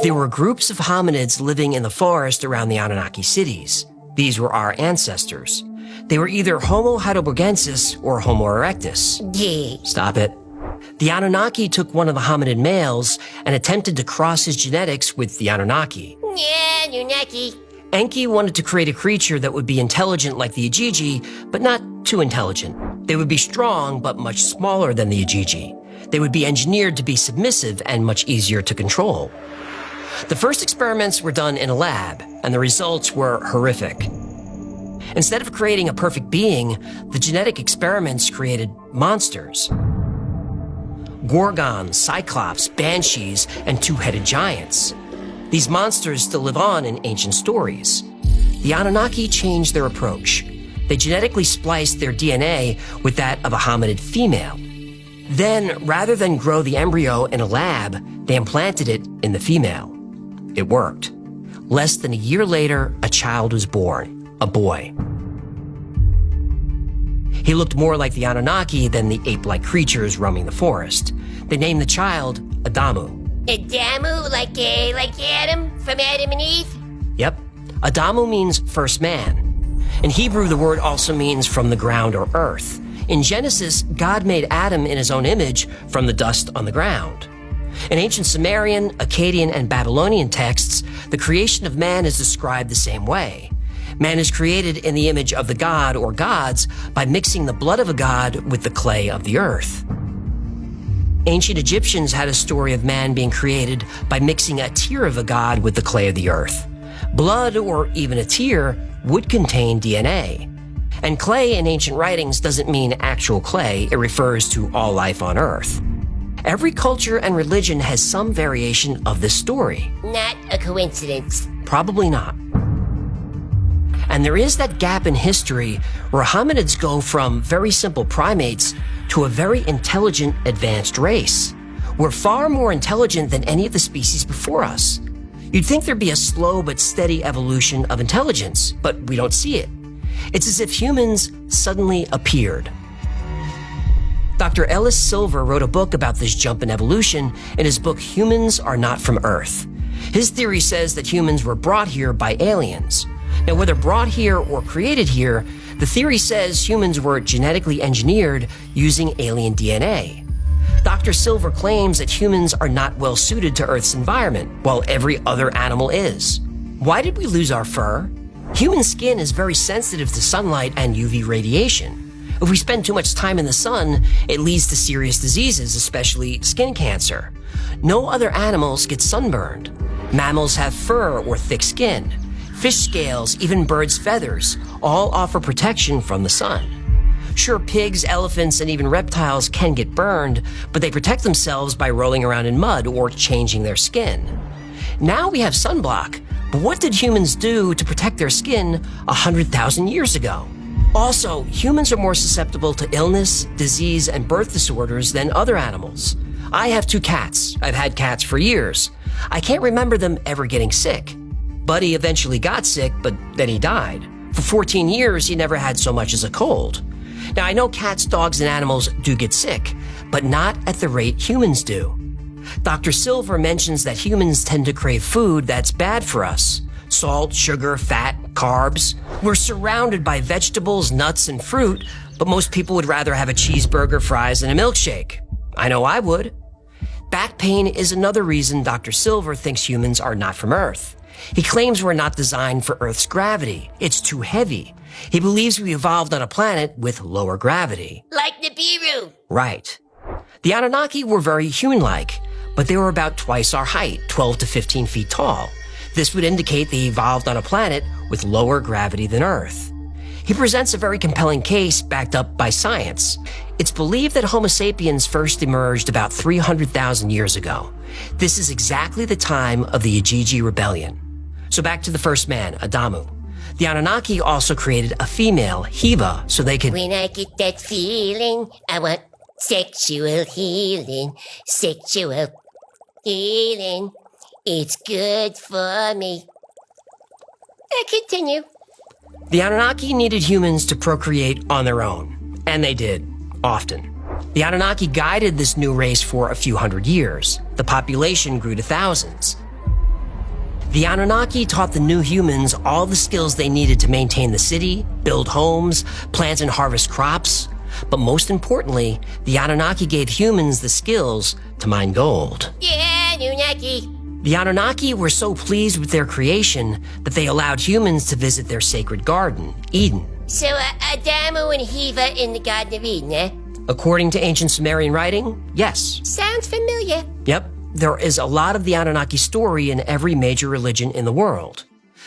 There were groups of hominids living in the forest around the Anunnaki cities. These were our ancestors. They were either Homo heidelbergensis or Homo erectus. Yeah. Stop it. The Anunnaki took one of the hominid males and attempted to cross his genetics with the Anunnaki. Yeah, Anunnaki. Enki wanted to create a creature that would be intelligent like the Igigi, but not too intelligent. They would be strong, but much smaller than the Igigi. They would be engineered to be submissive and much easier to control. The first experiments were done in a lab, and the results were horrific. Instead of creating a perfect being, the genetic experiments created monsters. Gorgons, Cyclops, Banshees, and two-headed giants. These monsters still live on in ancient stories. The Anunnaki changed their approach. They genetically spliced their DNA with that of a hominid female. Then, rather than grow the embryo in a lab, they implanted it in the female. It worked. Less than a year later, a child was born, a boy. He looked more like the Anunnaki than the ape-like creatures roaming the forest. They named the child Adamu. Adamu, like Adam, from Adam and Eve? Yep. Adamu means first man. In Hebrew, the word also means from the ground or earth. In Genesis, God made Adam in his own image from the dust on the ground. In ancient Sumerian, Akkadian, and Babylonian texts, the creation of man is described the same way. Man is created in the image of the god or gods by mixing the blood of a god with the clay of the earth. Ancient Egyptians had a story of man being created by mixing a tear of a god with the clay of the earth. Blood, or even a tear, would contain DNA. And clay in ancient writings doesn't mean actual clay, it refers to all life on earth. Every culture and religion has some variation of this story. Not a coincidence. Probably not. And there is that gap in history where hominids go from very simple primates to a very intelligent, advanced race. We're far more intelligent than any of the species before us. You'd think there'd be a slow but steady evolution of intelligence, but we don't see it. It's as if humans suddenly appeared. Dr. Ellis Silver wrote a book about this jump in evolution in his book, Humans Are Not From Earth. His theory says that humans were brought here by aliens. Now, whether brought here or created here, the theory says humans were genetically engineered using alien DNA. Dr. Silver claims that humans are not well suited to Earth's environment, while every other animal is. Why did we lose our fur? Human skin is very sensitive to sunlight and UV radiation. If we spend too much time in the sun, it leads to serious diseases, especially skin cancer. No other animals get sunburned. Mammals have fur or thick skin. Fish scales, even birds' feathers, all offer protection from the sun. Sure, pigs, elephants, and even reptiles can get burned, but they protect themselves by rolling around in mud or changing their skin. Now we have sunblock, but what did humans do to protect their skin 100,000 years ago? Also, humans are more susceptible to illness, disease, and birth disorders than other animals. I have 2 cats. I've had cats for years. I can't remember them ever getting sick. Buddy eventually got sick, but then he died. For 14 years, he never had so much as a cold. Now, I know cats, dogs, and animals do get sick, but not at the rate humans do. Dr. Silver mentions that humans tend to crave food that's bad for us. Salt, sugar, fat, carbs. We're surrounded by vegetables, nuts, and fruit, but most people would rather have a cheeseburger, fries, and a milkshake. I know I would. Back pain is another reason Dr. Silver thinks humans are not from Earth. He claims we're not designed for Earth's gravity. It's too heavy. He believes we evolved on a planet with lower gravity. Like Nibiru. Right. The Anunnaki were very human-like, but they were about twice our height, 12 to 15 feet tall. This would indicate they evolved on a planet with lower gravity than Earth. He presents a very compelling case backed up by science. It's believed that Homo sapiens first emerged about 300,000 years ago. This is exactly the time of the Igigi Rebellion. So back to the first man, Adamu. The Anunnaki also created a female, Hiva, so they could... When I get that feeling, I want sexual healing. Sexual healing. It's good for me. Continue. The Anunnaki needed humans to procreate on their own, and they did, often. The Anunnaki guided this new race for a few hundred years. The population grew to thousands. The Anunnaki taught the new humans all the skills they needed to maintain the city, build homes, plant and harvest crops. But most importantly, the Anunnaki gave humans the skills to mine gold. Yeah, Anunnaki. The Anunnaki were so pleased with their creation that they allowed humans to visit their sacred garden, Eden. So, Adamu and Heva in the Garden of Eden, eh? According to ancient Sumerian writing, yes. Sounds familiar. Yep, there is a lot of the Anunnaki story in every major religion in the world.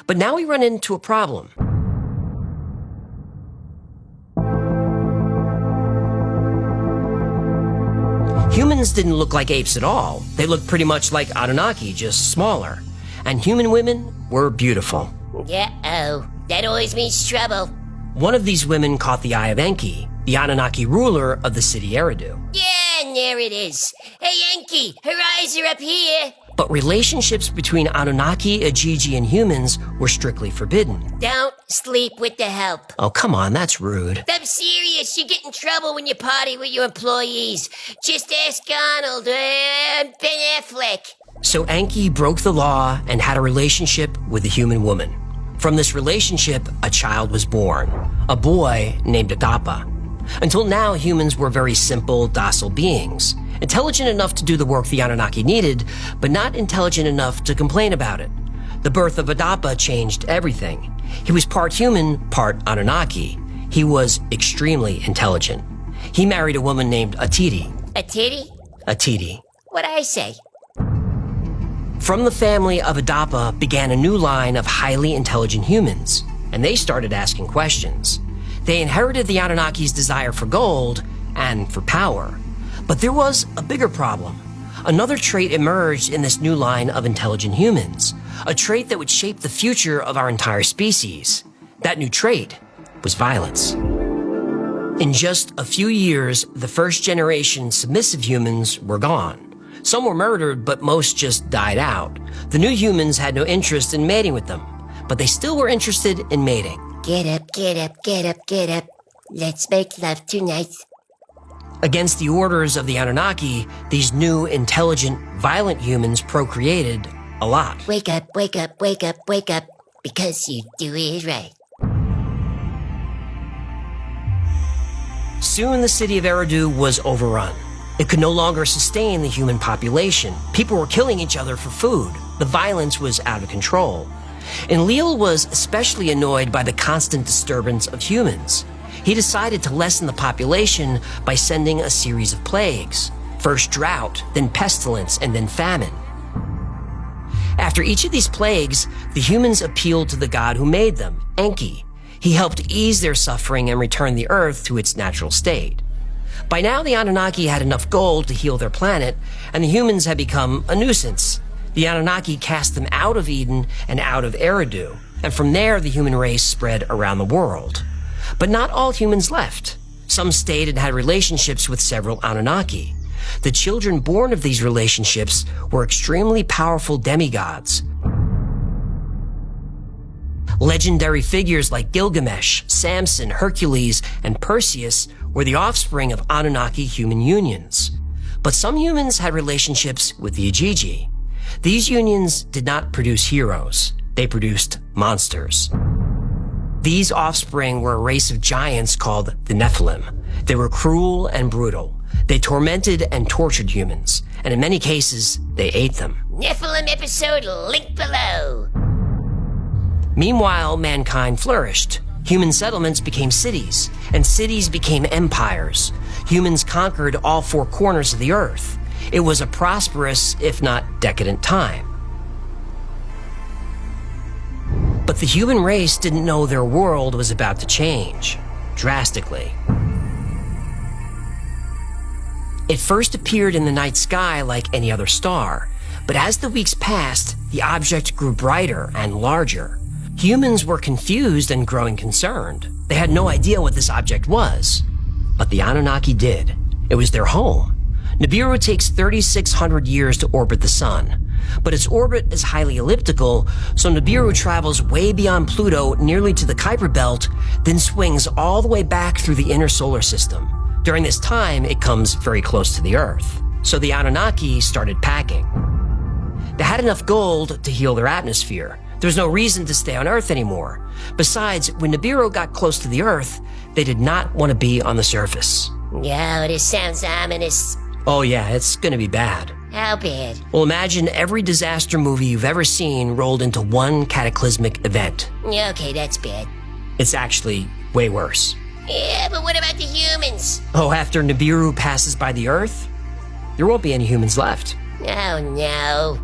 But now we run into a problem. Humans didn't look like apes at all. They looked pretty much like Anunnaki, just smaller. And human women were beautiful. Uh-oh, that always means trouble. One of these women caught the eye of Enki, the Anunnaki ruler of the city Eridu. Yeah, and there it is. Hey, Enki, her eyes are up here. But relationships between Anunnaki, Igigi, and humans were strictly forbidden. Don't sleep with the help. Oh, come on, that's rude. I'm serious. You get in trouble when you party with your employees. Just ask Arnold and Ben Affleck. So Enki broke the law and had a relationship with a human woman. From this relationship, a child was born, a boy named Adapa. Until now, humans were very simple, docile beings, intelligent enough to do the work the Anunnaki needed, but not intelligent enough to complain about it. The birth of Adapa changed everything. He was part human, part Anunnaki. He was extremely intelligent. He married a woman named Atiti. A titty? Atiti. What'd I say? From the family of Adapa began a new line of highly intelligent humans, and they started asking questions. They inherited the Anunnaki's desire for gold and for power. But there was a bigger problem. Another trait emerged in this new line of intelligent humans, a trait that would shape the future of our entire species. That new trait was violence. In just a few years, the first generation submissive humans were gone. Some were murdered, but most just died out. The new humans had no interest in mating with them, but they still were interested in mating. Get up, get up, get up, get up. Let's make love tonight. Against the orders of the Anunnaki, these new, intelligent, violent humans procreated a lot. Wake up, wake up, wake up, wake up, because you do it right. Soon the city of Eridu was overrun. It could no longer sustain the human population. People were killing each other for food. The violence was out of control. Enlil was especially annoyed by the constant disturbance of humans. He decided to lessen the population by sending a series of plagues. First drought, then pestilence, and then famine. After each of these plagues, the humans appealed to the god who made them, Enki. He helped ease their suffering and return the earth to its natural state. By now, the Anunnaki had enough gold to heal their planet, and the humans had become a nuisance. The Anunnaki cast them out of Eden and out of Eridu, and from there the human race spread around the world. But not all humans left. Some stayed and had relationships with several Anunnaki. The children born of these relationships were extremely powerful demigods. Legendary figures like Gilgamesh, Samson, Hercules, and Perseus were the offspring of Anunnaki human unions. But some humans had relationships with the Igigi. These unions did not produce heroes. They produced monsters. These offspring were a race of giants called the Nephilim. They were cruel and brutal. They tormented and tortured humans, and in many cases, they ate them. Nephilim episode link below. Meanwhile, mankind flourished. Human settlements became cities, and cities became empires. Humans conquered all four corners of the earth. It was a prosperous, if not decadent time. But the human race didn't know their world was about to change, drastically. It first appeared in the night sky like any other star, but as the weeks passed, the object grew brighter and larger. Humans were confused and growing concerned. They had no idea what this object was. But the Anunnaki did. It was their home. Nibiru takes 3,600 years to orbit the sun, but its orbit is highly elliptical, so Nibiru travels way beyond Pluto nearly to the Kuiper Belt, then swings all the way back through the inner solar system. During this time, it comes very close to the Earth. So the Anunnaki started packing. They had enough gold to heal their atmosphere. There was no reason to stay on Earth anymore. Besides, when Nibiru got close to the Earth, they did not want to be on the surface. No, this sounds ominous. Oh yeah, it's gonna be bad. How bad? Well, imagine every disaster movie you've ever seen rolled into one cataclysmic event. Okay, that's bad. It's actually way worse. Yeah, but what about the humans? Oh, after Nibiru passes by the Earth, there won't be any humans left. Oh no.